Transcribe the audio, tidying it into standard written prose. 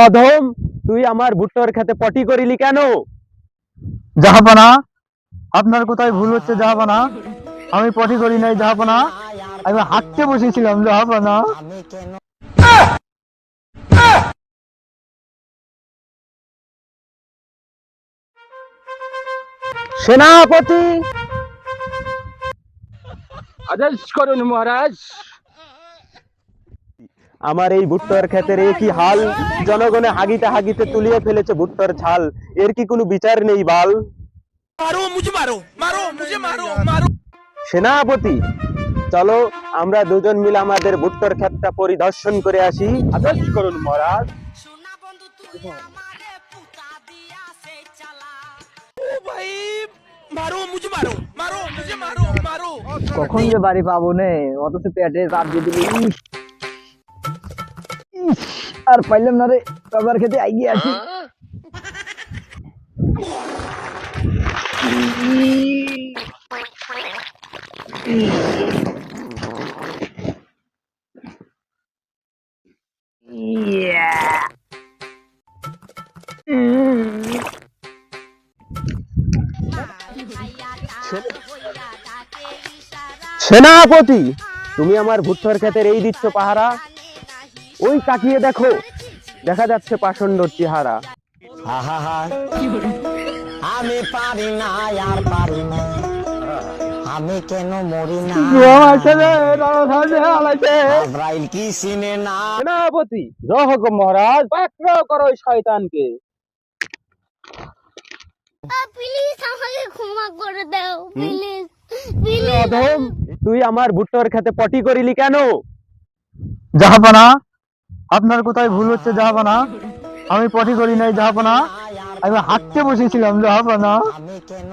অধম, তুই আমার ভুট্টার খেতে পটি করিলি কেন? জাহাপানা, আপনার কোথায় ভুল হচ্ছে জাহাপানা। আমি পটি করি নাই জাহাপানা, আমি হাঁটতে বসেছিলাম জাহাপানা। সেনাপতি, আদেশ করুন মহারাজ। আমার এই ভুট্টার ক্ষেতের এ কি হাল, জনগণে হাগিতে হাগিতে তুলিয়ে ফেলেছে ভুট্টার ছাল, এর কি কোনো বিচার নেই বাল? मारो मुझे मारो मारो मुझे मारो मारो। সেনাপতি, চলো আমরা দুজন মিলে আমাদের ভুট্টার ক্ষেতটা পরিদর্শন করে আসি। আদেশ করুন মহারাজ। সোনা বন্ধু তুই আমারে পুতা দিয়া সে চালা। ओ भाई मारो मुझे मारो मारो मुझे मारो मारो। কখন যে বাড়ি পাবো নে, অথচ পেটে চাপ দিয়ে দিবি। ইস, আর পাইলাম না রে, বাবার খেতে এগিয়ে আসি। সেনাপতি, তুমি আমার ভুট্টার ক্ষেতের এই দিচ্ছ পাহারা? ওই তাকিয়ে দেখো, দেখা যাচ্ছে পাষণ্ডর চেহারা। আমি পারি না আর পারি না, আমি কেন মরি না, আজরাইল কি চিনে না। সেনাপতি, জয় হোক মহারাজ, পাকড়াও করো ওই শয়তানকে। প্লিজ আমাকে ক্ষমা করে দাও, প্লিজ অধম, তুই আমার ভুট্টার খেতে পটি করিলি কেন? জাহাপানা, আপনার কোথায় ভুল হচ্ছে জাহাপানা। আমি পটি করি নাই জাহাপানা, আমি হাঁটতে বসেছিলাম জাহাপানা। আমি কেন